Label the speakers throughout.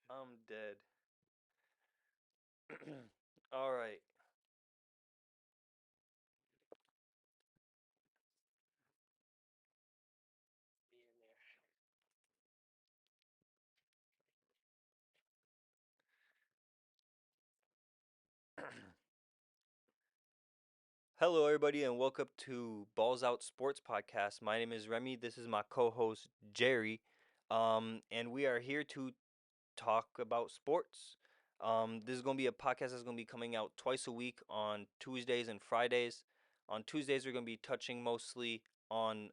Speaker 1: I'm dead. All right. Hello, everybody, and welcome to Balls Out Sports Podcast. My name is Remy. This is my co-host Jerry, and we are here to talk about sports. This is going to be a podcast that's going to be coming out twice a week on Tuesdays and Fridays. On Tuesdays, we're going to be touching mostly on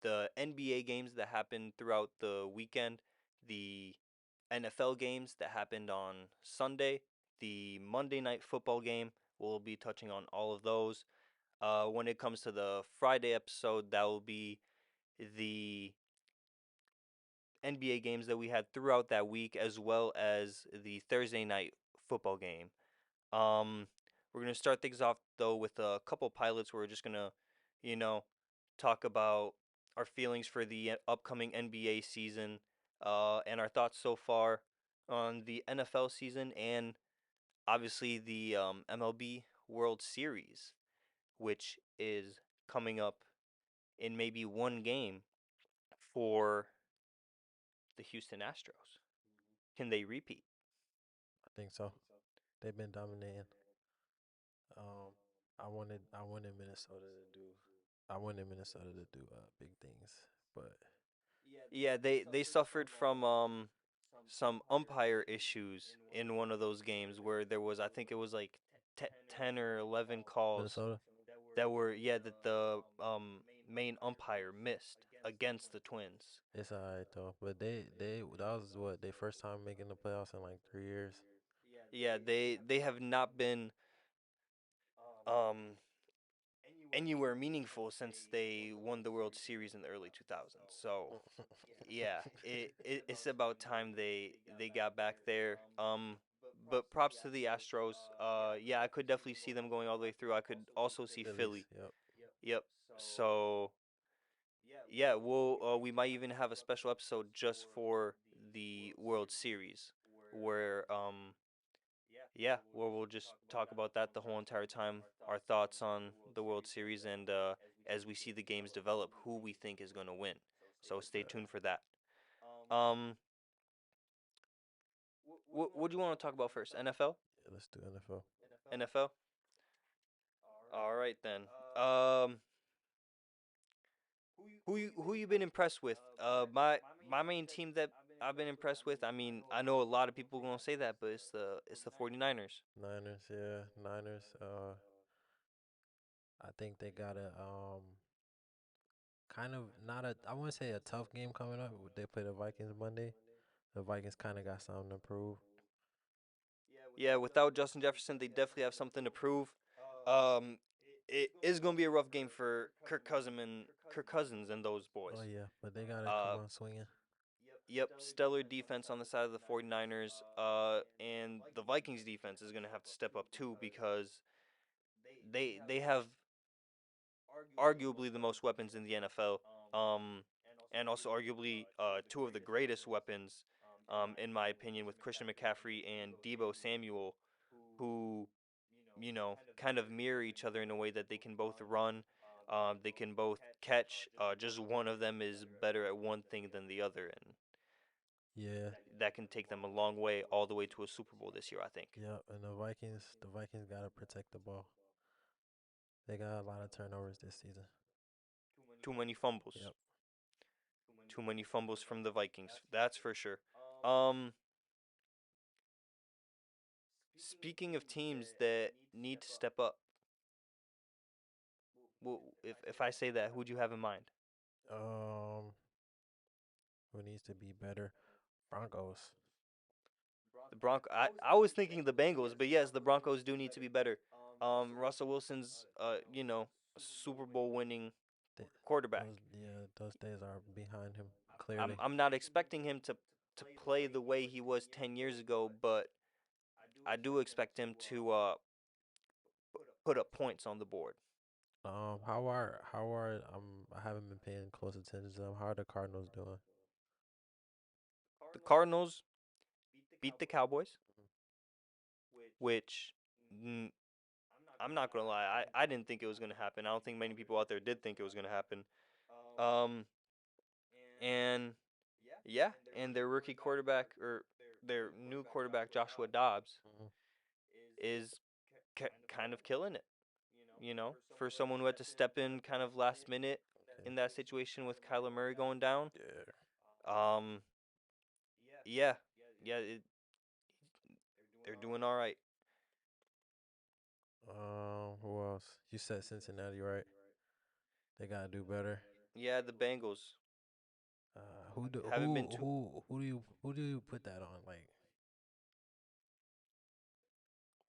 Speaker 1: the NBA games that happened throughout the weekend, the NFL games that happened on Sunday, the Monday night football game. We'll be touching on all of those. When it comes to the Friday episode, that will be the NBA games that we had throughout that week, as well as the Thursday night football game. Um, we're gonna start things off though with a couple pilots. Where we're just gonna, you know, talk about our feelings for the upcoming NBA season, and our thoughts so far on the NFL season, and obviously the MLB World Series, which is coming up in maybe one game for the Houston Astros. Can they repeat?
Speaker 2: I think so. They've been dominating. Um, I wanted Minnesota to do. I wanted Minnesota to do big things, but
Speaker 1: Yeah, they suffered from some umpire issues in one of those games where there was, I think it was like 10 or 11 calls
Speaker 2: Minnesota.
Speaker 1: that were, yeah, that the main umpire missed against the Twins.
Speaker 2: It's alright though. But they that was what their first time making the playoffs in like 3 years.
Speaker 1: Yeah, they have not been um anywhere meaningful since they won the World Series in the early 2000s. So, yeah, it's about time they got back there. But props to the Astros. Yeah, I could definitely see them going all the way through. I could also see
Speaker 2: Phillies.
Speaker 1: Philly.
Speaker 2: Yep.
Speaker 1: Yep. So, yeah, we might even have a special episode just for the World Series, where yeah, where we'll just talk about that the whole entire time. Our thoughts on the World Series, and as we see the games develop, who we think is going to win. So stay tuned for that. Um, what do you want to talk about first? NFL?
Speaker 2: Yeah, let's do NFL.
Speaker 1: NFL? All right then. Um, who you been impressed with? My main team that I've been impressed with. I mean, I know a lot of people gonna say that, but it's the 49ers.
Speaker 2: Niners. Yeah, Niners. I think they got a kind of not a. I wouldn't say a tough game coming up. They play the Vikings Monday. The Vikings kind of got something to prove.
Speaker 1: Yeah, without Justin Jefferson, they definitely have something to prove. Um, it is gonna be a rough game for Kirk Cousins and those
Speaker 2: Oh
Speaker 1: boys.
Speaker 2: yeah, but they gotta come
Speaker 1: Uh,
Speaker 2: on swinging.
Speaker 1: yep, stellar defense on the side of the 49ers. And the Vikings defense is gonna have to step up too because they have arguably the most weapons in the NFL. And also arguably two of the greatest weapons, in my opinion, with Christian McCaffrey and Debo Samuel, who kind of mirror each other in a way that they can both run, they can both catch. Just one of them is better at one thing than the other, and
Speaker 2: Yeah,
Speaker 1: that can take them a long way, all the way to a Super Bowl this year, I think.
Speaker 2: yeah, and the Vikings gotta protect the ball. They got a lot of turnovers this season.
Speaker 1: Too many fumbles.
Speaker 2: Yep.
Speaker 1: Too many fumbles from the Vikings. That's for sure. Um, Speaking of teams that need to step up, if I say that, who do you have in mind?
Speaker 2: Um, who needs to be better? Broncos.
Speaker 1: The I was thinking the Bengals, but yes, the Broncos do need to be better. Russell Wilson's, a Super Bowl winning quarterback.
Speaker 2: Those days are behind him
Speaker 1: I'm
Speaker 2: clearly.
Speaker 1: I'm not expecting him to play the way he was 10 years ago, but I do expect him to put up points on the board.
Speaker 2: I haven't been paying close attention to them. How are the Cardinals doing?
Speaker 1: The Cardinals beat the Cowboys, which mm, I'm not gonna lie, I didn't think it was gonna happen. I don't think many people out there did think it was gonna happen. Um, and yeah, and their rookie quarterback or their new quarterback Joshua Dobbs
Speaker 2: Mhm.
Speaker 1: is kind of killing it. You know, for someone who had to step in kind of last minute
Speaker 2: Okay.
Speaker 1: in that situation with Kyler Murray going down.
Speaker 2: Yeah.
Speaker 1: Um, yeah, yeah, they're doing all right.
Speaker 2: Who else? You said Cincinnati, right? They gotta do better.
Speaker 1: Yeah, the Bengals
Speaker 2: Who do
Speaker 1: haven't been too.
Speaker 2: who do you put that on? Like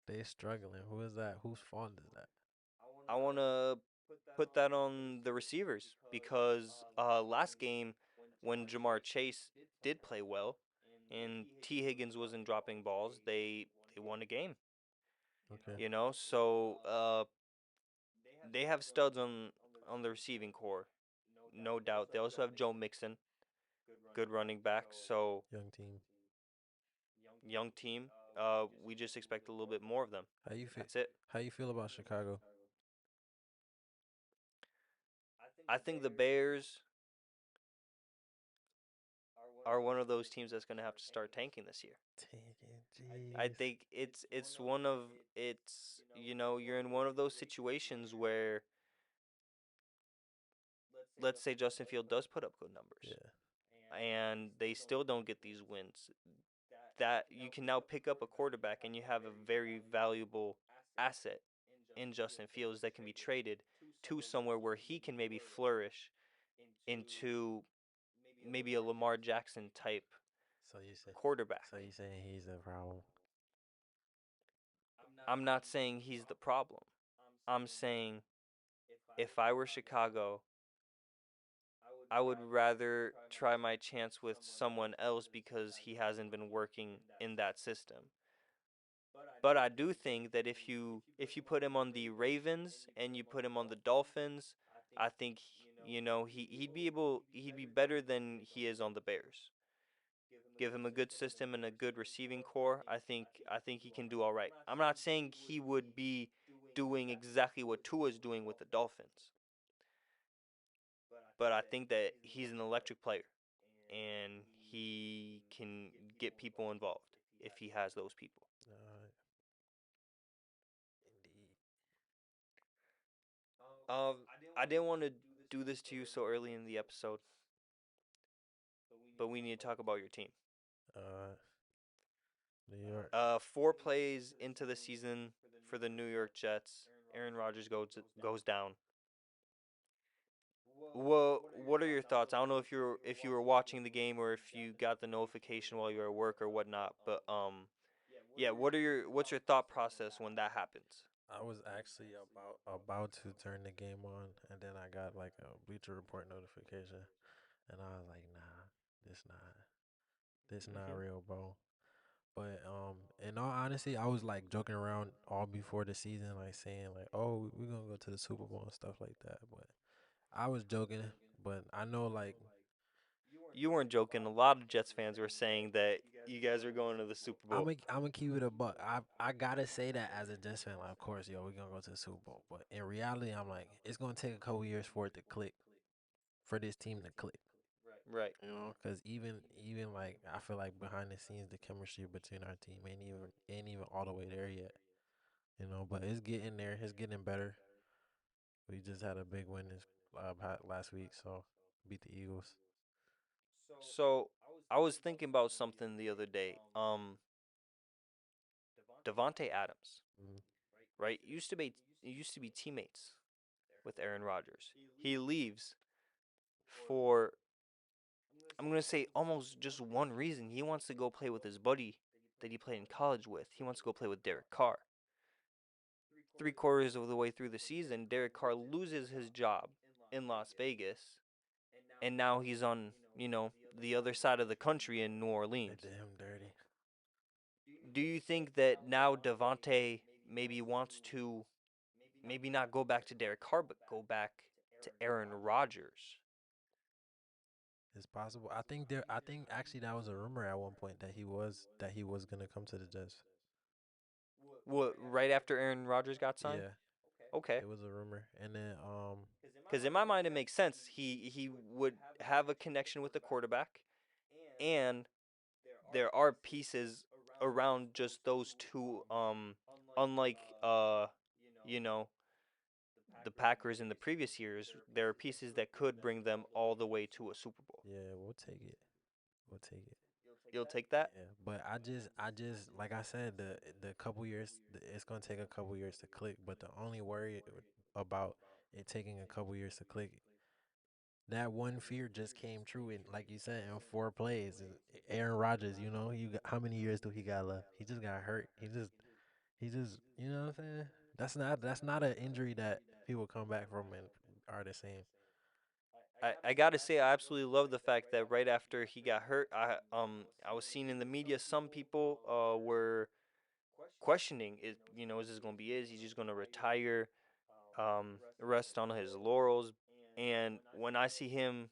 Speaker 2: they struggling. Who is that? Whose fault is that?
Speaker 1: I want to put that on the receivers because last game when Jamar Chase did play well and T Higgins wasn't dropping balls, they won a game.
Speaker 2: Okay.
Speaker 1: You know, so they have studs on the receiving core, no doubt. They also have Joe Mixon, good running back. So
Speaker 2: Young team.
Speaker 1: young team. We just expect a little bit more of them.
Speaker 2: How you feel?
Speaker 1: That's it.
Speaker 2: How you feel about Chicago?
Speaker 1: I think the Bears are one of those teams that's going to have to start tanking this year.
Speaker 2: Taking
Speaker 1: I
Speaker 2: jeez.
Speaker 1: think it's one of it's you know you're in one of those situations where let's say Justin Field does put up good numbers
Speaker 2: Yeah.
Speaker 1: and they still don't get these wins that you can now pick up a quarterback and you have a very valuable asset in Justin Fields that can be traded to somewhere where he can maybe flourish into maybe a Lamar Jackson type
Speaker 2: So you say.
Speaker 1: quarterback.
Speaker 2: So you saying he's a problem?
Speaker 1: I'm not saying he's the problem. I'm saying if I were Chicago, I would rather try my chance with someone else because he hasn't been working in that system. But I do think that if you put him on the Ravens and you put him on the Dolphins, I think you know he'd be better than he is on the Bears. Give him a good system and a good receiving core. I think he can do all right. I'm not saying he would be doing exactly what Tua's doing with the Dolphins, but I think that he's an electric player and he can get people involved if he has those people.
Speaker 2: Indeed.
Speaker 1: I didn't want to do this to you so early in the episode, but we need to talk about your team.
Speaker 2: Uh, New York.
Speaker 1: 4 plays into the season for the New York Jets, Aaron Rodgers goes down. What are your thoughts? I don't know if you were watching the game or if you got the notification while you were at work or whatnot, but yeah, what's your thought process when that happens?
Speaker 2: I was actually about to turn the game on, and then I got like a Bleacher Report notification, and I was like, nah, this not this not
Speaker 1: Mhm.
Speaker 2: real, bro. But in all honesty, I was like joking around all before the season, like saying like, oh, we're gonna go to the Super Bowl and stuff like that. But I was joking, but I know like
Speaker 1: You weren't joking. A lot of Jets fans were saying that you guys are going to the Super Bowl.
Speaker 2: I'm gonna keep it a buck. I gotta say that as a Jets fan, like of course, yo, we're gonna go to the Super Bowl. But in reality, I'm like, it's gonna take a couple years for it to click, for this team to click.
Speaker 1: Right.
Speaker 2: You know, because even like I feel like behind the scenes, the chemistry between our team ain't even all the way there yet. You know, but it's getting there. It's getting better. We just had a big win this last week, so beat the Eagles.
Speaker 1: So I was thinking about something the other day. Devonte Adams,
Speaker 2: Mm,
Speaker 1: right? Used to be teammates with Aaron Rodgers. He leaves for I'm gonna say almost just one reason. He wants to go play with his buddy that he played in college with. He wants to go play with Derek Carr. 3/4 of the way through the season, Derek Carr loses his job in Las Vegas, and now he's on the other side of the country in New
Speaker 2: they
Speaker 1: Orleans.
Speaker 2: did him dirty.
Speaker 1: Do you think that now Devonte maybe wants to maybe not go back to Derek Carr, but go back to Aaron Rodgers.
Speaker 2: It's possible. I think actually that was a rumor at one point that he was gonna come to the Jets.
Speaker 1: What, right after Aaron Rodgers got signed?
Speaker 2: Yeah,
Speaker 1: Okay.
Speaker 2: it was a rumor. And then
Speaker 1: Because in my mind, it makes sense. He would have a connection with the quarterback, and there are pieces around just those two. Unlike you know, the Packers in the previous years, there are pieces that could bring them all the way to a Super Bowl.
Speaker 2: yeah, we'll take it. We'll take it.
Speaker 1: You'll take that?
Speaker 2: Yeah, but I just like I said, the couple years, it's gonna take a couple years to click. But the only worry about it taking a couple years to click, that one fear just came true. In like you said, in 4 plays. Aaron Rodgers, you know, how many years do he got left? He just got hurt. He just, you know what I'm saying? That's not an injury that people come back from and are the same.
Speaker 1: I gotta say, I absolutely love the fact that right after he got hurt, I was seeing in the media some people were questioning it. You know, is this gonna be? Is he just gonna retire? Rest on his laurels? And when I see him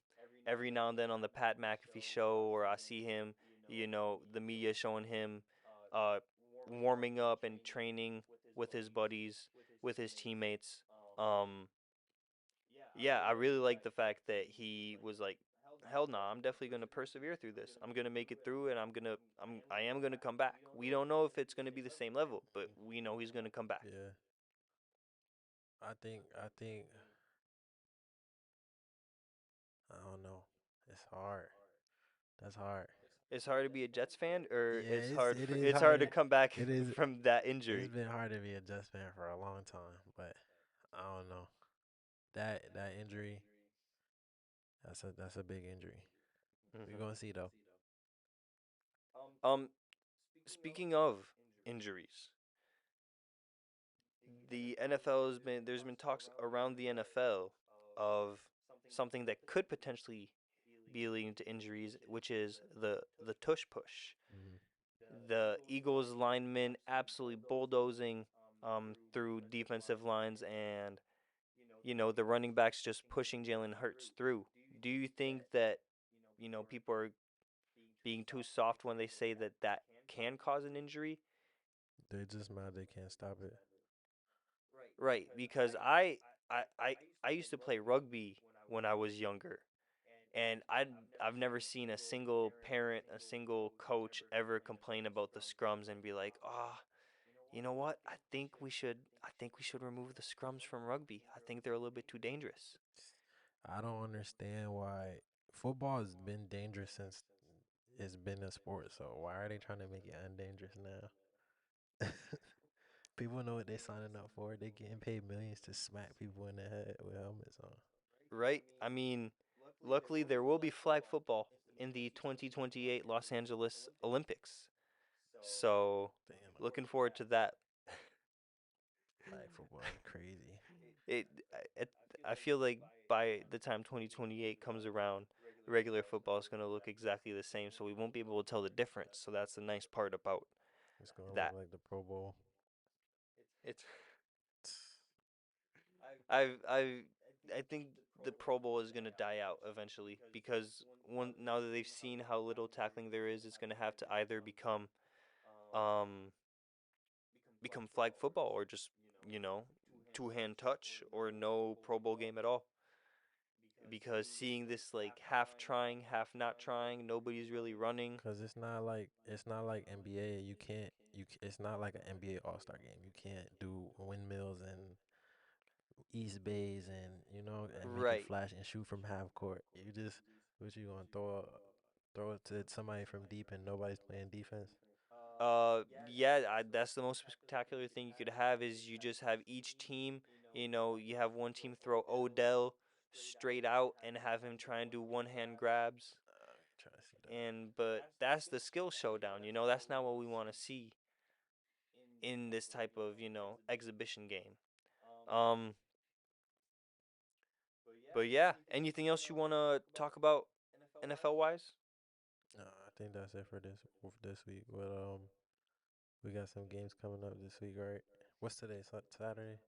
Speaker 1: every now and then on the Pat McAfee show, or I see him, the media showing him uh, warming up and training with his buddies, with his teammates. Um, yeah, I really like the fact that he was like, hell no, I'm definitely gonna persevere through this. I'm gonna make it through, and I am gonna come back. We don't know if it's gonna be the same level, but we know he's gonna come back.
Speaker 2: Yeah, I think I don't know. It's hard. That's hard.
Speaker 1: It's hard to be a Jets fan, or
Speaker 2: Yeah, it is
Speaker 1: it's hard to
Speaker 2: hard.
Speaker 1: come back
Speaker 2: It is.
Speaker 1: from that
Speaker 2: It's
Speaker 1: injury.
Speaker 2: been hard to be a Jets fan for a long time, but I don't know. That injury, that's a big injury. We're
Speaker 1: Hmm.
Speaker 2: gonna see though.
Speaker 1: Um, Speaking of injuries, the NFL has been there's been talks around the NFL of something that could potentially be leading to injuries, which is the tush push.
Speaker 2: Hmm.
Speaker 1: The Eagles linemen absolutely bulldozing through defensive lines, and the running backs just pushing Jalen Hurts through. Do you think that people are being too soft when they say that that can cause an injury?
Speaker 2: They just mad they can't stop it.
Speaker 1: Right, because I used to play rugby when I was younger, and I've never seen a single parent, a single coach ever complain about the scrums and be like, "Ah, you know what? I think we should remove the scrums from rugby. I think they're a little bit too dangerous."
Speaker 2: I don't understand why football has been dangerous since it's been a sport. So why are they trying to make it undangerous now? People know what they're signing up for. They getting paid millions to smack people in the head with helmets on.
Speaker 1: Right? I mean, luckily there will be flag football in the 2028 Los Angeles Olympics. So,
Speaker 2: Damn,
Speaker 1: looking forward to that.
Speaker 2: flag football is crazy.
Speaker 1: It, it I feel like by the time 2028 comes around, regular football is going to look exactly the same, so we won't be able to tell the difference. So that's the nice part about
Speaker 2: It's gonna look
Speaker 1: that.
Speaker 2: like the Pro Bowl.
Speaker 1: It's I I think the Pro Bowl is going to die out eventually because now that they've seen how little tackling there is, it's going to have to either um become flag football or just, you know, two-hand touch or no Pro Bowl game at all. Because seeing this like half trying, half not trying, nobody's really running.
Speaker 2: Cause it's not like NBA. It's not like an NBA All Star game. You can't do windmills and East Bays and and make it
Speaker 1: Right.
Speaker 2: flash and shoot from half court. You just what you gonna throw it to somebody from deep and nobody's playing defense.
Speaker 1: Yeah, that's the most spectacular thing you could have is you just have each team, you have one team throw Odell straight out and have him try and do one-hand grabs.
Speaker 2: Try to see that.
Speaker 1: But that's the skill showdown, that's not what we want to see in this type of, exhibition game. Um, but yeah, anything else you want to talk about NFL wise?
Speaker 2: I think that's it for this week. But we got some games coming up this week, right? What's today? Saturday.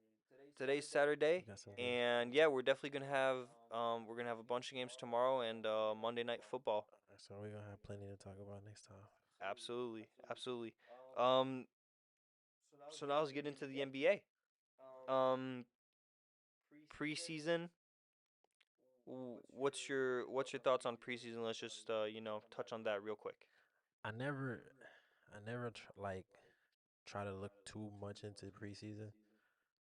Speaker 1: Today's Saturday,
Speaker 2: We got some games.
Speaker 1: and yeah, we're gonna have a bunch of games tomorrow and Monday night football.
Speaker 2: So we're gonna have plenty to talk about next time.
Speaker 1: Absolutely, absolutely. Um, so now let's get into the NBA. Um, Preseason. What's your thoughts on preseason? Let's just touch on that real quick.
Speaker 2: I never, like try to look too much into preseason,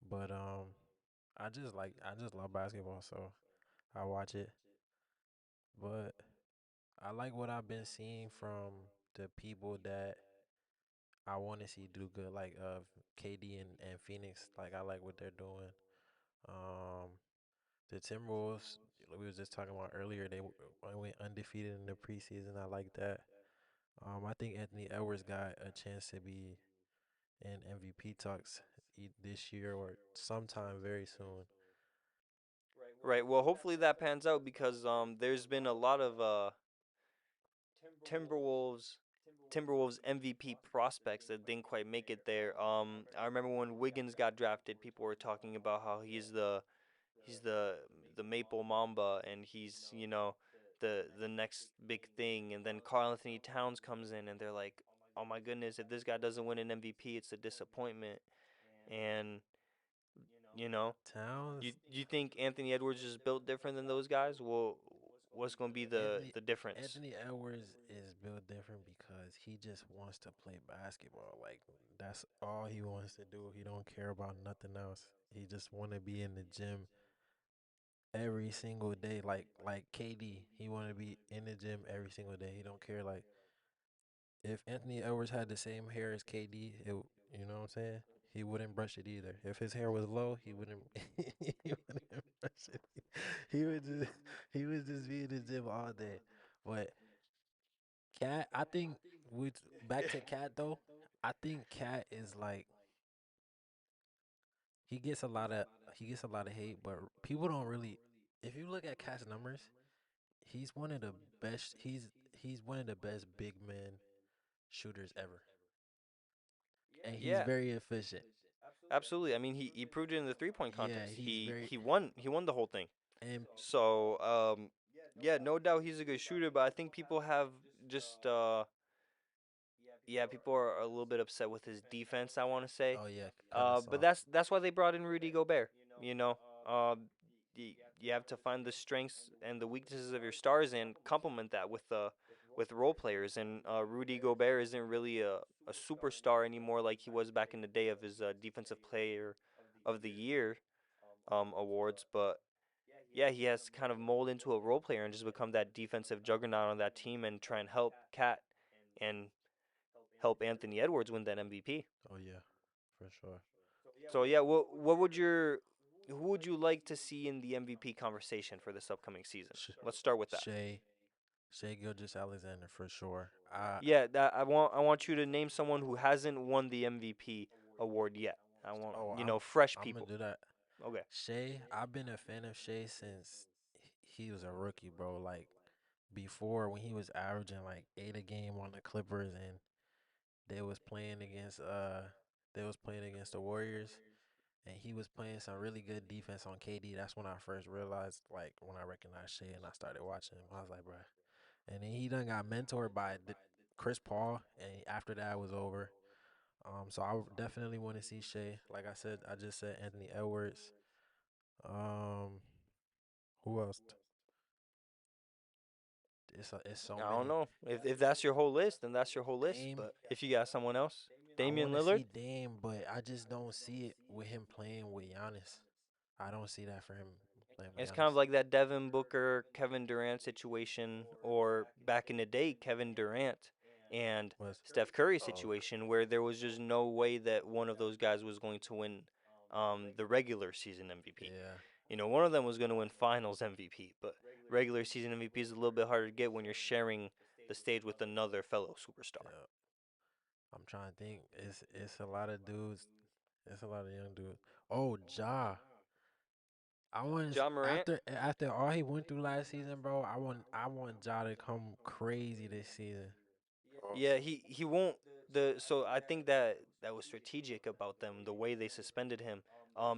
Speaker 2: but I just love basketball, so I watch it. But I like what I've been seeing from the people that I want to see do good, like KD and Phoenix. Like I like what they're doing. Um, the Timberwolves, we was just talking about earlier. Went undefeated in the preseason. I like that. I think Anthony Edwards got a chance to be in MVP talks this year or sometime very soon.
Speaker 1: Right. Well, hopefully that pans out because there's been a lot of Timberwolves Timberwolves MVP prospects that didn't quite make it there. I remember when Wiggins got drafted, people were talking about how he's the Maple Mamba and he's the next big thing. And then Karl Anthony Towns comes in and they're like, oh my goodness, if this guy doesn't win an MVP, it's a disappointment. And you know, you
Speaker 2: Towns,
Speaker 1: you think Anthony Edwards is built different than those guys? Well, what's going to be the
Speaker 2: Anthony
Speaker 1: the difference?
Speaker 2: Anthony Edwards is built different because he just wants to play basketball. Like that's all he wants to do. He don't care about nothing else. He just want to be in the gym every single day. Like KD, he want to be in the gym every single day. He don't care like if Anthony Edwards had the same hair as KD, you know what I'm saying? He wouldn't brush it either. If his hair was low, he wouldn't he wouldn't brush it. He would just he would just be in the gym all day. But Cat, I think with back to Cat though, I think Cat is like he gets a lot of he gets a lot of hate, but people don't really. If you look at Cat's numbers, he's one of the best. He's one of the best big men shooters ever, and he's
Speaker 1: Yeah,
Speaker 2: very efficient.
Speaker 1: absolutely. I mean, he proved it in the 3-point
Speaker 2: Yeah,
Speaker 1: contest.
Speaker 2: he's
Speaker 1: He
Speaker 2: very
Speaker 1: he won he won the whole thing.
Speaker 2: and
Speaker 1: So, yeah, no doubt he's a good shooter, but I think people have just yeah, people are a little bit upset with his defense, I want to say.
Speaker 2: oh yeah, kind of
Speaker 1: But
Speaker 2: soft.
Speaker 1: that's why they brought in Rudy Gobert. You know, you have to find the strengths and the weaknesses of your stars and complement that with role players. And Rudy Gobert isn't really a superstar anymore like he was back in the day of his Defensive Player of the Year awards. But yeah, he has to kind of mold into a role player and just become that defensive juggernaut on that team and try and help Cat and help Anthony Edwards win that MVP.
Speaker 2: Oh yeah, for sure.
Speaker 1: So yeah, what would your who would you like to see in the MVP conversation for this upcoming season?
Speaker 2: Sh-
Speaker 1: Let's start with that.
Speaker 2: Shay Shay Gilgeous Alexander for sure.
Speaker 1: Yeah, that I want you to name someone who hasn't won the MVP award yet. I want
Speaker 2: Oh,
Speaker 1: fresh
Speaker 2: I'm gonna
Speaker 1: people.
Speaker 2: do that.
Speaker 1: Okay.
Speaker 2: Shay, I've been a fan of Shay since he was a rookie, bro. Like before when he was averaging like 8 a game on the Clippers and they was playing against the Warriors and he was playing some really good defense on KD. That's when I first realized like when I recognized Shay and I started watching him. I was like, bro. And then he done got mentored by Chris Paul and after that was over. So I would definitely want to see Shay. Like I said, I just said Anthony Edwards. Um, who else? It's so
Speaker 1: I don't
Speaker 2: many.
Speaker 1: know. If that's your whole list, then that's your whole list.
Speaker 2: Dame,
Speaker 1: But if you got someone else,
Speaker 2: I
Speaker 1: Damian
Speaker 2: want to
Speaker 1: Lillard.
Speaker 2: see Dame, but I just don't see it with him playing with Giannis. I don't see that for him playing with
Speaker 1: It's kind of
Speaker 2: Giannis.
Speaker 1: like that Devin Booker, Kevin Durant situation, or back in the day, Kevin Durant and
Speaker 2: Was
Speaker 1: Steph Curry
Speaker 2: oh
Speaker 1: situation, where there was just no way that one of those guys was going to win the regular season MVP.
Speaker 2: yeah,
Speaker 1: One of them was going to win Finals MVP, but regular season MVP is a little bit harder to get when you're sharing the stage with another fellow superstar.
Speaker 2: yeah. I'm trying to think. It's a lot of dudes. It's a lot of young dudes. Oh, Ja.
Speaker 1: Ja Morant.
Speaker 2: After all he went through last season, bro. I want Ja to come crazy this season. Oh,
Speaker 1: Yeah, he won't. The So I think that was strategic about them, the way they suspended him.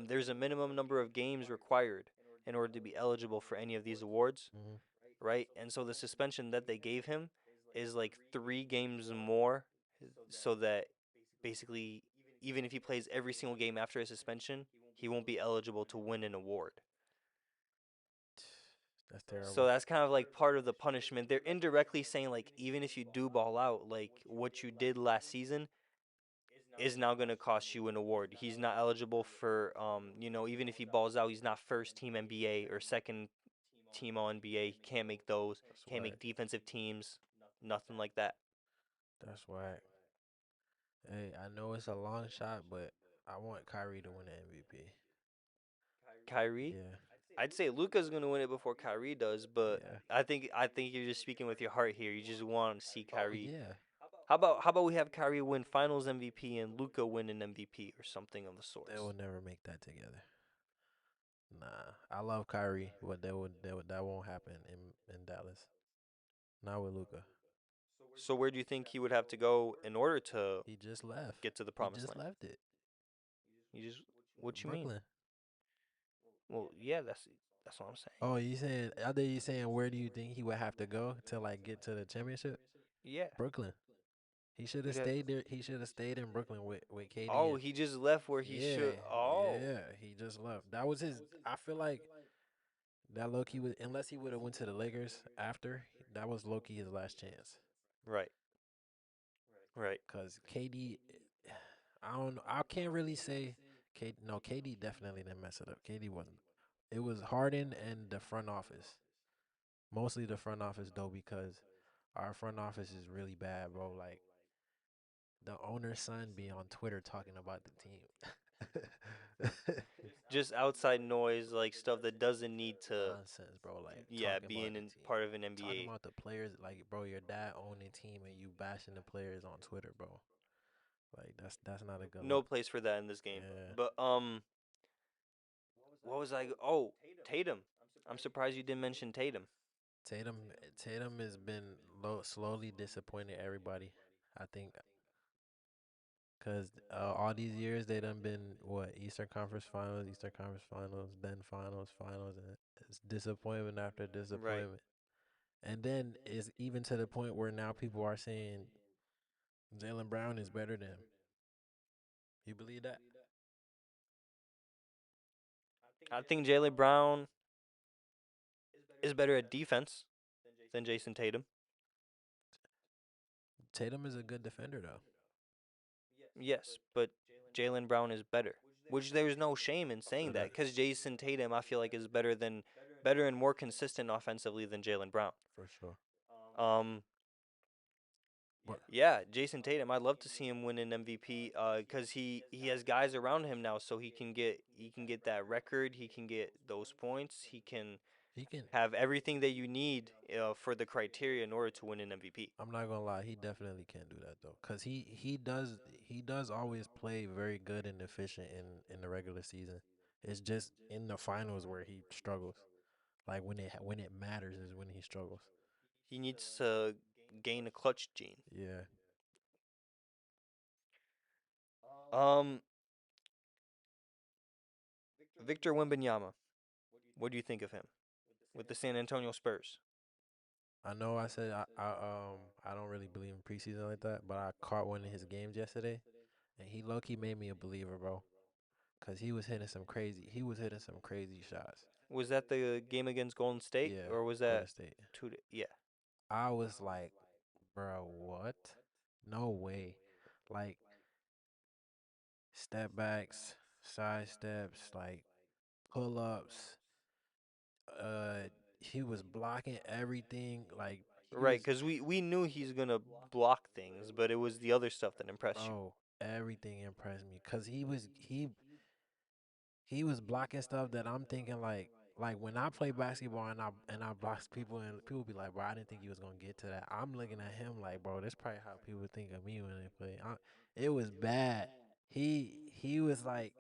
Speaker 1: there's a minimum number of games required in order to be eligible for any of these awards,
Speaker 2: Hmm.
Speaker 1: right? And so the suspension that they gave him is like 3 games more, so that basically, even if he plays every single game after his suspension, he won't be eligible to win an award.
Speaker 2: That's
Speaker 1: So
Speaker 2: terrible.
Speaker 1: that's kind of like part of the punishment. They're indirectly saying like even if you do ball out, like what you did last season is now going to cost you an award. He's not eligible for even if he balls out, he's not first team NBA or second team All NBA. He can't make those.
Speaker 2: That's
Speaker 1: Can't
Speaker 2: whack.
Speaker 1: make defensive teams. Nothing like that.
Speaker 2: That's whack. Hey, I know it's a long shot, but I want Kyrie to win the MVP.
Speaker 1: Kyrie,
Speaker 2: Yeah,
Speaker 1: I'd say Luka's going to win it before Kyrie does, but
Speaker 2: yeah.
Speaker 1: I think you're just speaking with your heart here. You just want to see
Speaker 2: Oh
Speaker 1: Kyrie.
Speaker 2: yeah.
Speaker 1: How about we have Kyrie win Finals MVP and Luka win an MVP or something of the
Speaker 2: They
Speaker 1: sorts?
Speaker 2: will never make that together. Nah, I love Kyrie, but that won't happen in Dallas. Not with Luca.
Speaker 1: So where do you think he would have to go in order to
Speaker 2: He just left.
Speaker 1: get to the
Speaker 2: He
Speaker 1: promised
Speaker 2: just
Speaker 1: land?
Speaker 2: left it.
Speaker 1: You just what you mean?
Speaker 2: Brooklyn.
Speaker 1: Well, yeah, that's what I'm saying.
Speaker 2: Oh, you saying? I think you saying where do you think he would have to go to like get to the championship?
Speaker 1: Yeah.
Speaker 2: Brooklyn. He should have
Speaker 1: You'd have,
Speaker 2: stayed there. He should have stayed in Brooklyn with KD
Speaker 1: oh,
Speaker 2: and
Speaker 1: he just left where he
Speaker 2: yeah,
Speaker 1: should. Oh,
Speaker 2: yeah. He just left. That was his. I feel like that Loki was unless he would have went to the Lakers after. That was Loki his last chance.
Speaker 1: right, right.
Speaker 2: Cause KD, I don't. I can't really say. No, KD definitely didn't mess it up. KD wasn't. It was Harden and the front office. Mostly the front office though, because our front office is really bad, bro. Like the owner's son be on Twitter talking about the team.
Speaker 1: Just outside noise, like stuff that doesn't need to,
Speaker 2: Nonsense, bro. Like
Speaker 1: yeah,
Speaker 2: talking about
Speaker 1: being
Speaker 2: the
Speaker 1: in
Speaker 2: team,
Speaker 1: part of an
Speaker 2: talking
Speaker 1: NBA.
Speaker 2: about the players. Like, bro, your dad owned the team and you bashing the players on Twitter, bro. Like that's not a good
Speaker 1: No
Speaker 2: look.
Speaker 1: place for that in this game.
Speaker 2: Yeah.
Speaker 1: But what was I? Oh, Tatum. I'm surprised you didn't mention Tatum.
Speaker 2: Tatum Tatum has been slowly disappointing everybody. I think because all these years they done been what Eastern Conference Finals, then Finals, and it's disappointment after
Speaker 1: Right.
Speaker 2: disappointment. And then it's even to the point where now people are saying Jalen Brown is better than him. You believe that?
Speaker 1: I think Jalen Brown is better at defense than Jason Tatum.
Speaker 2: Tatum is a good defender though.
Speaker 1: Yes, but Jalen Brown is better. Which there's no shame in
Speaker 2: So
Speaker 1: saying that
Speaker 2: that
Speaker 1: because Jason Tatum I feel like is better and more consistent offensively than Jalen Brown.
Speaker 2: for sure.
Speaker 1: Um,
Speaker 2: But
Speaker 1: yeah, Jason Tatum. I'd love to see him win an MVP. Because he has guys around him now, so he can get that record. He can get those points. He can
Speaker 2: he can.
Speaker 1: have everything that you need for the criteria in order to win an MVP.
Speaker 2: I'm not gonna lie, he definitely can do that though, cause he does always play very good and efficient in the regular season. It's just in the finals where he struggles. Like when it matters is when he struggles.
Speaker 1: He needs to gain a clutch gene.
Speaker 2: Yeah,
Speaker 1: Um, Victor Wembanyama. What do you think of him with the San Antonio Spurs?
Speaker 2: I know. I said I don't really believe in preseason like that, but I caught one of his games yesterday, and he low key made me a believer, bro. Cause he was hitting some crazy shots.
Speaker 1: Was that the game against Golden State
Speaker 2: Yeah,
Speaker 1: or was
Speaker 2: Golden
Speaker 1: that
Speaker 2: State.
Speaker 1: Yeah,
Speaker 2: I was like, bro, what? No way. Like step backs, side steps, like pull ups. Uh, he was blocking everything. Like he
Speaker 1: right.
Speaker 2: was,
Speaker 1: Because we knew he's gonna block things, but it was the other stuff that impressed you.
Speaker 2: bro. Everything impressed me. Cause he was blocking stuff that I'm thinking like when I play basketball and I block people and people be like, bro, I didn't think he was gonna get to that. I'm looking at him like, bro, that's probably how people think of me when they play. It was bad. He was like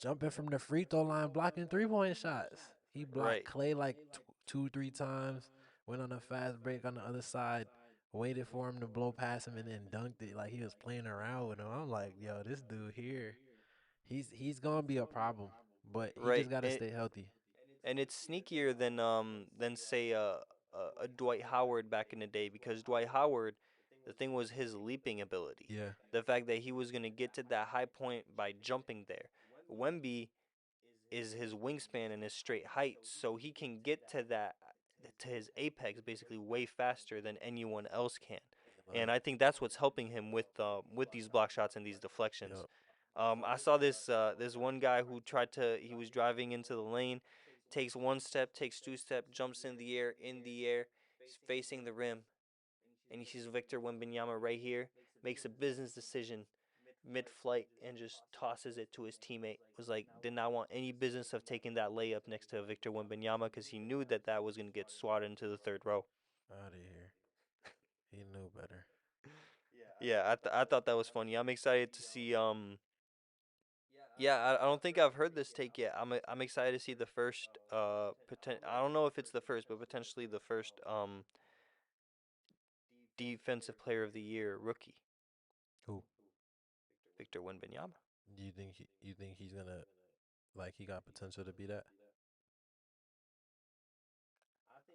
Speaker 2: jumping from the free throw line, blocking 3-point shots. He blocked
Speaker 1: Right.
Speaker 2: Clay like 2, 3 times. Went on a fast break on the other side, waited for him to blow past him, and then dunked it like he was playing around with him. I'm like, yo, this dude here. He's gonna be a problem, but he
Speaker 1: right?
Speaker 2: just gotta stay healthy.
Speaker 1: And it's sneakier than say a Dwight Howard back in the day because Dwight Howard, the thing was his leaping ability,
Speaker 2: Yeah,
Speaker 1: the fact that he was gonna get to that high point by jumping there. Wemby is his wingspan and his straight height, so he can get to his apex basically way faster than anyone else can.
Speaker 2: and
Speaker 1: And
Speaker 2: like,
Speaker 1: I think that's what's helping him with these block shots and these deflections.
Speaker 2: yep.
Speaker 1: I saw this one guy who he was driving into the lane, takes one step, takes two step, jumps in the air, he's facing the rim, and he sees Victor Wembanyama right here, makes a business decision mid-flight and just tosses it to his teammate. Was like, did not want any business of taking that layup next to Victor Wembanyama because he knew that that was going to get swatted into the third row.
Speaker 2: Out of here. He knew better.
Speaker 1: Yeah, I thought that was funny. I'm excited to see. Yeah, I don't think I've heard this take yet. I'm excited to see the first. I don't know if it's the first, but potentially the first. Defensive Player of the Year rookie,
Speaker 2: Who
Speaker 1: Victor Wembanyama.
Speaker 2: do you think he's gonna like? He got potential to be that.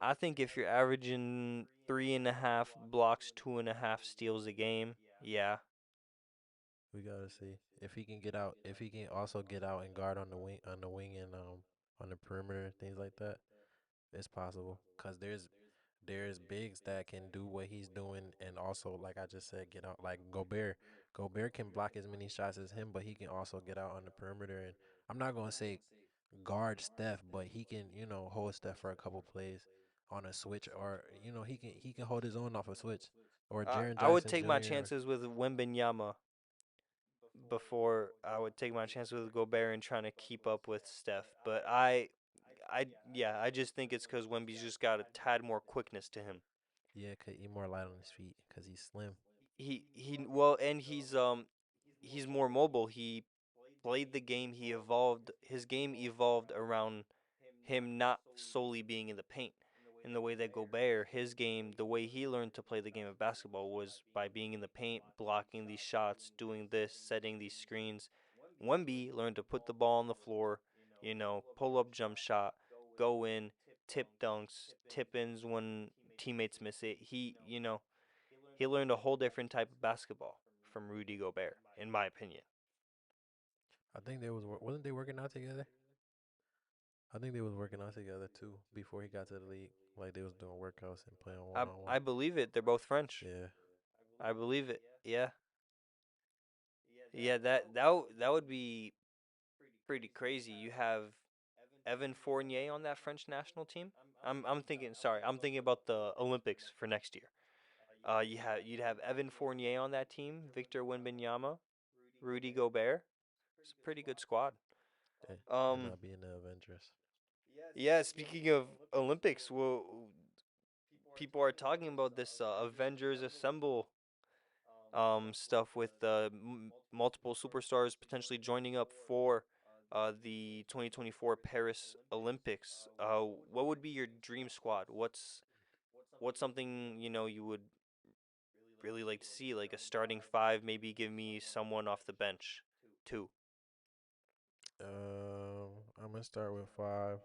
Speaker 1: I think if you're averaging 3.5 blocks, 2.5 steals a game, yeah.
Speaker 2: We gotta see if he can get out. If he can also get out and guard on the wing and on the perimeter, things like that. It's possible because there's bigs that can do what he's doing and also like I just said, get out like Gobert. Gobert can block as many shots as him, but he can also get out on the perimeter. And I'm not gonna say guard Steph, but he can hold Steph for a couple plays on a switch, or he can hold his own off a switch, or Jaren
Speaker 1: I would
Speaker 2: Jackson
Speaker 1: take my
Speaker 2: Jr. Or
Speaker 1: chances with Wembenyama before I would take my chances with Gobert and trying to keep up with Steph. But yeah, I just think it's because Wemby's just got a tad more quickness to him.
Speaker 2: yeah, could he more light on his feet because he's slim.
Speaker 1: Well, and he's more mobile. He played the game. He evolved. His game evolved around him not solely being in the paint. In the way that Gobert, his game, the way he learned to play the game of basketball was by being in the paint, blocking these shots, doing this, setting these screens. Wemby learned to put the ball on the floor, pull up jump shot, go in, tip dunks, tip ins when teammates miss it. He learned a whole different type of basketball from Rudy Gobert, in my opinion.
Speaker 2: I think they wasn't they working out together? I think they was working out together too before he got to the league. Like they was doing workouts and playing one on one.
Speaker 1: I believe it. They're both French.
Speaker 2: Yeah,
Speaker 1: I believe it. Yeah. Yeah, that would be pretty crazy. You have Evan Fournier on that French national team. I'm thinking. Sorry, I'm thinking about the Olympics for next year. You'd have Evan Fournier on that team, Victor Wembanyama, Rudy Gobert. It's a pretty good squad.
Speaker 2: they
Speaker 1: Um,
Speaker 2: might be in the Avengers.
Speaker 1: yeah. Speaking of Olympics, well, people are talking about this Avengers Assemble stuff with multiple superstars potentially joining up for the 2024 Paris Olympics. What would be your dream squad? What's something you would really like to see, like a starting five? Maybe give me someone off the bench, two.
Speaker 2: I'm gonna start with five.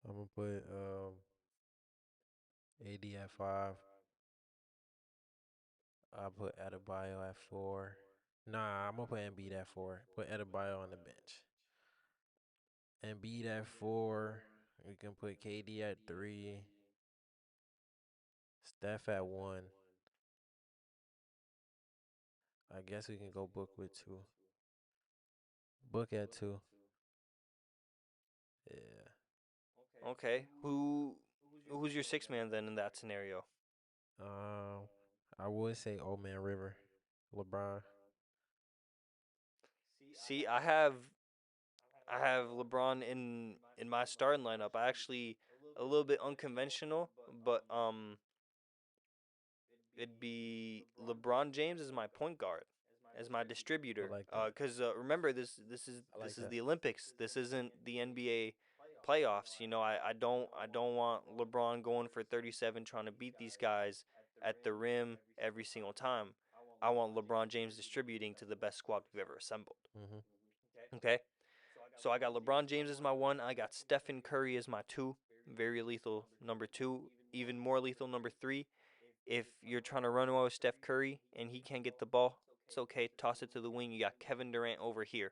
Speaker 2: I'm gonna put AD at five. I'll put Adebayo at four. Nah, I'm gonna put Embiid at four. Put Adebayo on the bench. Embiid at four. We can put KD at three. Steph at one. I guess we can go Book with two. Book at two. Yeah.
Speaker 1: Okay, who's your six man then in that scenario?
Speaker 2: Um, I would say Old Man River, LeBron.
Speaker 1: See, I have LeBron in my starting lineup. I actually a little bit unconventional, but it'd be LeBron James as my point guard, as my
Speaker 2: I
Speaker 1: distributor.
Speaker 2: like that.
Speaker 1: Cause remember
Speaker 2: I like
Speaker 1: this is
Speaker 2: that.
Speaker 1: the Olympics. This isn't the NBA playoffs. I don't want LeBron going for 37 trying to beat these guys at the rim every single time. I want LeBron James distributing to the best squad we've ever assembled.
Speaker 2: Mhm.
Speaker 1: Okay, so I got LeBron James as my one. I got Stephen Curry as my two. Very lethal number two. Even more lethal number three. If you're trying to run away with Steph Curry and he can't get the ball, it's okay. Toss it to the wing. You got Kevin Durant over here.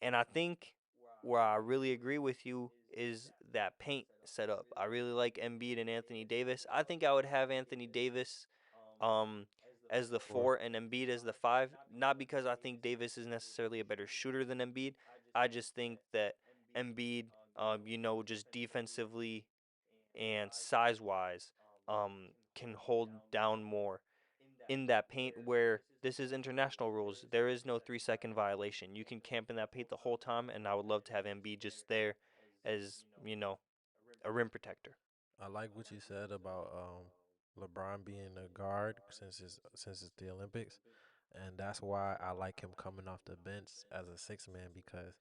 Speaker 1: And I think where I really agree with you is that paint setup. I really like Embiid and Anthony Davis. I think I would have Anthony Davis um as the
Speaker 2: Four.
Speaker 1: four and Embiid as the five. Not because I think Davis is necessarily a better shooter than Embiid. I just think that Embiid, just defensively and size wise, can hold down more in that paint where this is international rules. There is no 3 second violation. You can camp in that paint the whole time, and I would love to have Embiid just there as, a rim protector.
Speaker 2: I like what you said about LeBron being a guard since it's the Olympics, and that's why I like him coming off the bench as a six man because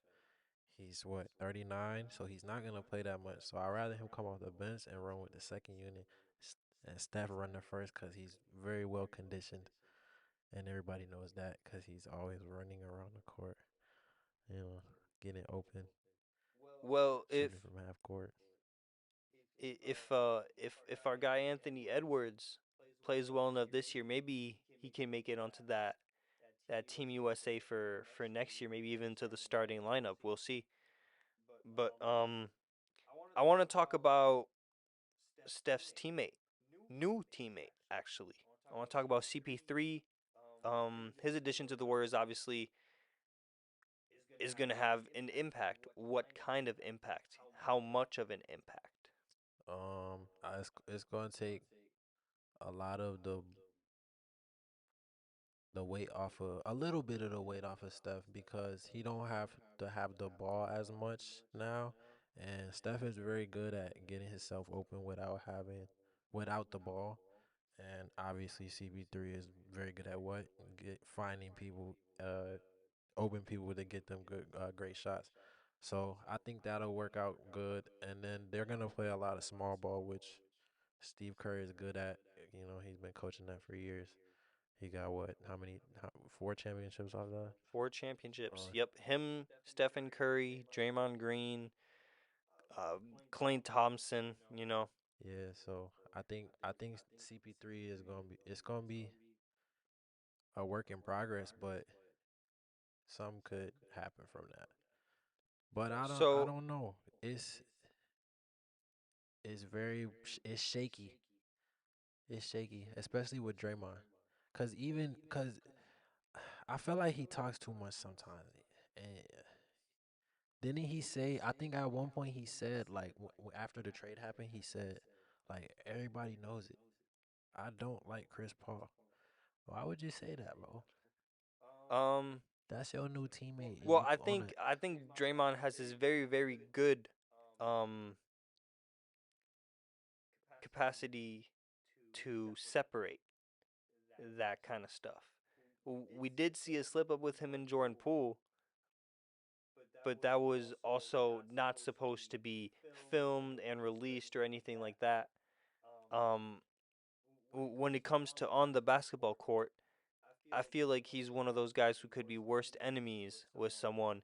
Speaker 2: he's what 39, so he's not gonna play that much. So I rather him come off the bench and run with the second unit, and Steph run the first because he's very well conditioned, and everybody knows that because he's always running around the court, you know, getting open,
Speaker 1: Well,
Speaker 2: shooting from half court.
Speaker 1: if our guy Anthony Edwards plays well enough this year, maybe he can make it onto that Team USA for next year, maybe even to the starting lineup. We'll see. But I want to talk about Steph's teammate, new teammate actually. I want to talk about CP3. His addition to the Warriors obviously is going to have an impact. What kind of impact? How much of an impact?
Speaker 2: It's gonna take a lot of the weight off of a little bit of the weight off of Steph because he don't have to have the ball as much now, and Steph is very good at getting himself open without the ball, and obviously CB3 is very good at what finding people, open people to get them great shots. So I think that'll work out good, and then they're gonna play a lot of small ball, which Steve Kerr is good at. You know, he's been coaching that for years. He got what? Four championships off that?
Speaker 1: Four championships.
Speaker 2: Uh,
Speaker 1: Yep, him, Stephen Curry, Draymond Green, uh, Clay Thompson.
Speaker 2: yeah. So I think CP3 is gonna be a work in progress, but some could happen from that. But I
Speaker 1: So
Speaker 2: don't know. It's shaky. It's shaky, especially with Draymond, cause I feel like he talks too much sometimes, and didn't he say? I think at one point he said like after the trade happened, he said like everybody knows it. I don't like Chris Paul. Why would you say that, bro?
Speaker 1: um,
Speaker 2: That's your new teammate, and
Speaker 1: well,
Speaker 2: you
Speaker 1: I
Speaker 2: on
Speaker 1: think
Speaker 2: it.
Speaker 1: I think Draymond has this very very good um capacity to separate that kind of stuff. We did see a slip up with him and Jordan Poole, but that was also not supposed to be filmed and released or anything like that. Um, when it comes to on the basketball court, I feel like he's one of those guys who could be worst enemies with someone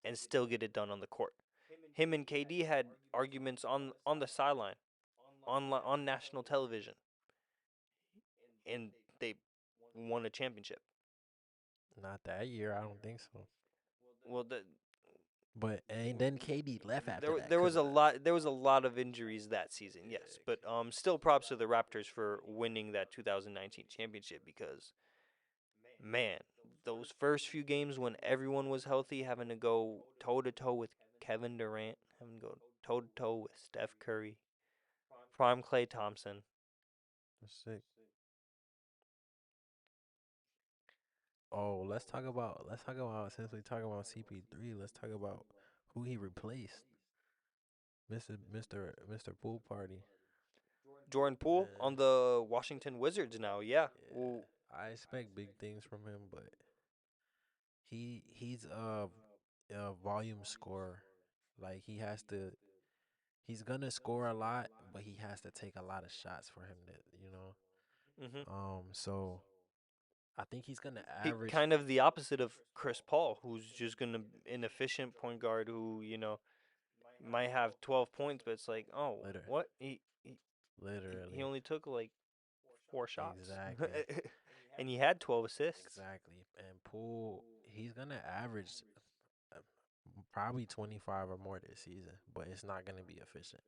Speaker 1: and still get it done on the court. Him and KD had arguments on the sideline, on national television, and they won a championship.
Speaker 2: Not that year, I don't think so.
Speaker 1: Well,
Speaker 2: But and then KD left after that,
Speaker 1: there
Speaker 2: cause
Speaker 1: was a lot of injuries that season, yes,
Speaker 2: yeah,
Speaker 1: but still props to the Raptors for winning that 2019 championship because man, those first few games when everyone was healthy, having to go toe to toe with Kevin Durant, having to go toe to toe with Steph Curry, prime Clay Thompson.
Speaker 2: that's sick. Oh, let's talk about since we talking about CP3, let's talk about who he replaced. Mr. Pool Party.
Speaker 1: Jordan Poole
Speaker 2: Man,
Speaker 1: on the Washington Wizards now, yeah. Well,
Speaker 2: yeah. I expect big things from him, but he's a volume scorer. Like he's gonna score a lot, but he has to take a lot of shots for him to.
Speaker 1: hmm
Speaker 2: So I think he's gonna
Speaker 1: He
Speaker 2: average
Speaker 1: kind of the opposite of Chris Paul, who's just gonna inefficient point guard who might have 12 points, but it's like, oh,
Speaker 2: later.
Speaker 1: what he
Speaker 2: Literally.
Speaker 1: only took like 4 shots,
Speaker 2: Exactly.
Speaker 1: and he had 12 assists.
Speaker 2: Exactly. And Poole, he's gonna average uh, probably 25 or more this season, but it's not gonna be efficient.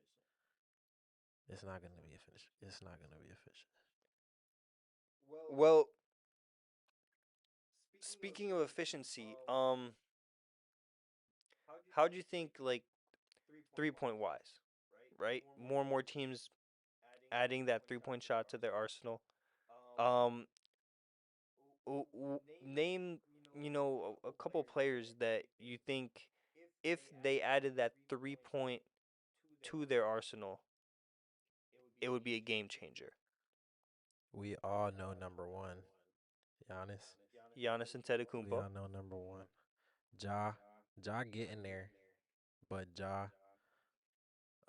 Speaker 2: It's not gonna be efficient. It's not gonna be efficient.
Speaker 1: Well, speaking of efficiency, how do you think like 3-point wise, right? More and more teams adding that 3-point shot to their arsenal. Um, name a couple players that you think if they added that 3-point to their arsenal, it would be a game changer.
Speaker 2: We all know number one, Giannis.
Speaker 1: Giannis
Speaker 2: We
Speaker 1: Antetokounmpo.
Speaker 2: all know number one. Ja, Ja getting there, but Ja,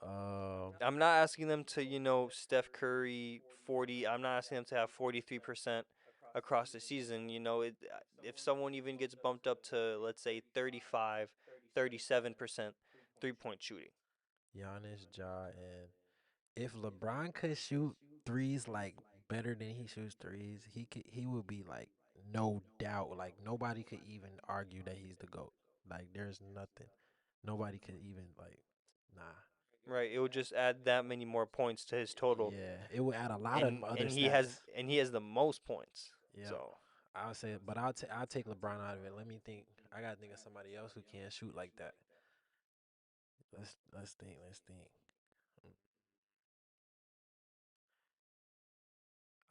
Speaker 2: uh,
Speaker 1: I'm not asking them to, Steph Curry 40. I'm not asking them to have 43% across the season. If someone even gets bumped up to, let's say, 35, 37% 3-point shooting.
Speaker 2: Giannis, Ja, and if LeBron could shoot threes like better than he shoots threes, he would be like no doubt. Like nobody could even argue that he's the GOAT. Like there's nothing. Nobody could even like nah.
Speaker 1: Right, it would just add that many more points to his total,
Speaker 2: Yeah, it would add a lot of
Speaker 1: and
Speaker 2: other
Speaker 1: and he has
Speaker 2: stats.
Speaker 1: and he has the most points.
Speaker 2: Yeah,
Speaker 1: So,
Speaker 2: I would say, but I'll take LeBron out of it. Let me think. I gotta think of somebody else who can't shoot like that. Let's think. Let's think. Mm,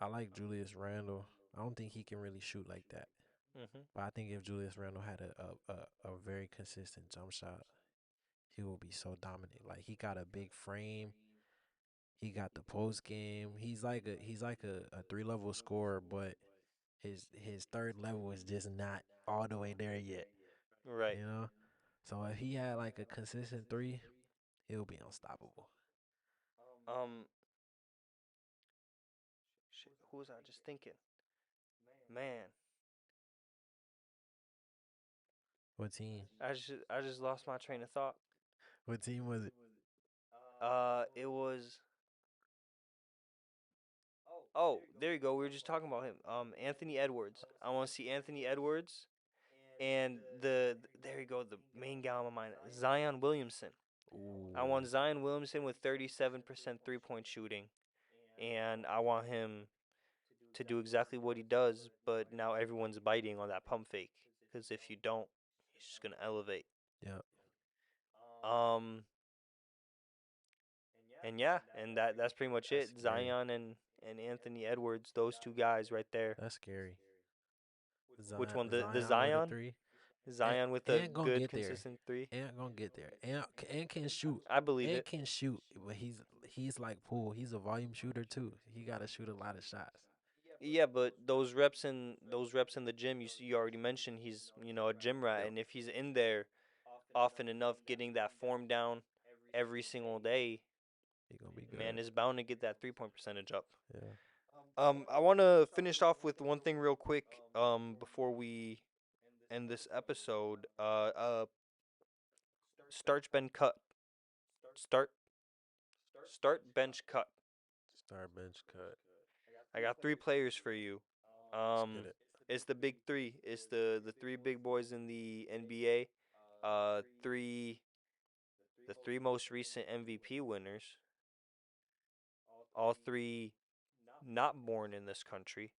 Speaker 2: I like Julius Randle. I don't think he can really shoot like that.
Speaker 1: hmm
Speaker 2: But I think if Julius Randle had a very consistent jump shot, he will be so dominant. Like he got a big frame. He got the post game. He's like a 3 level scorer, but his third level is just not all the way there yet.
Speaker 1: right.
Speaker 2: You know. So if he had like a consistent three, he'll be unstoppable.
Speaker 1: Um, shit, who was I just thinking? Man,
Speaker 2: What team?
Speaker 1: I just lost my train of thought.
Speaker 2: What team was it?
Speaker 1: It was. Oh, there you go. We were just talking about him. Anthony Edwards. I want to see Anthony Edwards and there you go. The main guy on my mind, Zion Williamson. I
Speaker 2: Ooh,
Speaker 1: want Zion Williamson with 37% 3-point shooting, and I want him to do exactly what he does. But now everyone's biting on that pump fake because if you don't, he's just gonna elevate.
Speaker 2: yep,
Speaker 1: Um, and yeah, and that's pretty much
Speaker 2: that's
Speaker 1: it.
Speaker 2: scary.
Speaker 1: Zion and Anthony Edwards, those two guys right there.
Speaker 2: That's scary.
Speaker 1: Which
Speaker 2: Zion,
Speaker 1: one? The
Speaker 2: Zion with a
Speaker 1: Zion?
Speaker 2: three, and
Speaker 1: Zion with a
Speaker 2: and gonna
Speaker 1: good
Speaker 2: get there.
Speaker 1: consistent three.
Speaker 2: And gonna get there. And can shoot.
Speaker 1: I believe
Speaker 2: And
Speaker 1: it.
Speaker 2: can shoot. But he's like Poole. He's a volume shooter too. He gotta shoot a lot of shots.
Speaker 1: Yeah, but those reps in the gym, you already mentioned he's a gym rat,
Speaker 2: Yep,
Speaker 1: and if he's in there often enough, getting that form down every single day,
Speaker 2: he gonna be
Speaker 1: man
Speaker 2: good.
Speaker 1: is bound to get that 3-point percentage up.
Speaker 2: Yeah.
Speaker 1: I want to finish off with one thing real quick. Before we end this episode, start bench cut, start start bench cut.
Speaker 2: Star bench cut.
Speaker 1: I got three players for you.
Speaker 2: Let's
Speaker 1: Um,
Speaker 2: get it.
Speaker 1: it's the big three. It's the three big boys in the NBA. The three most recent MVP winners. All three not born in this country.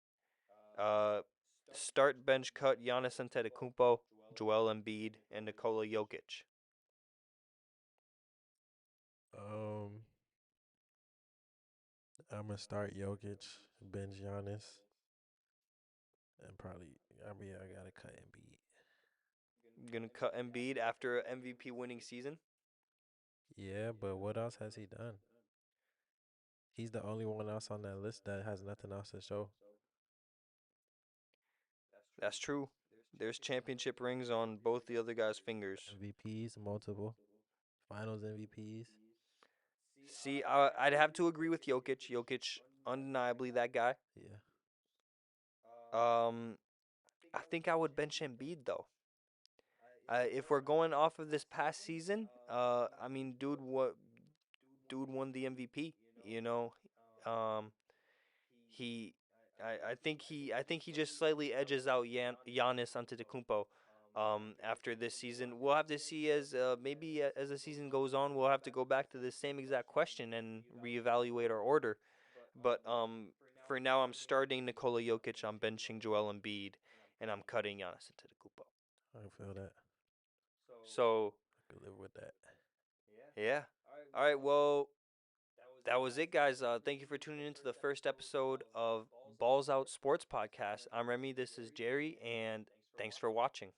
Speaker 1: Uh, start bench cut Giannis Antetokounmpo, Joel Embiid, and Nikola Jokic.
Speaker 2: Um, I'm gonna start Jokic, bench Giannis, and probably I gotta cut Embiid.
Speaker 1: Gonna cut Embiid after an MVP winning season.
Speaker 2: Yeah, but what else has he done? He's the only one else on that list that has nothing else to show.
Speaker 1: That's true. There's championship rings on both the other guys' fingers.
Speaker 2: MVPs, multiple Finals MVPs.
Speaker 1: See, I'd have to agree with Jokic. Jokic, undeniably that guy.
Speaker 2: Yeah,
Speaker 1: Um, I think I would bench Embiid though. If we're going off of this past season, I mean, dude won the MVP. You know, um, he, I think he just slightly edges out Giannis Antetokounmpo. After this season, we'll have to see as maybe as the season goes on, we'll have to go back to the same exact question and reevaluate our order. But for now, I'm starting Nikola Jokic. I'm benching Joel Embiid, and I'm cutting Giannis Antetokounmpo.
Speaker 2: I feel that.
Speaker 1: So
Speaker 2: I could live with that.
Speaker 1: yeah. All right. Well, that was it, guys. Thank you for tuning into the first episode of Balls Out Sports Podcast. I'm Remy. This is Jerry, and thanks for watching.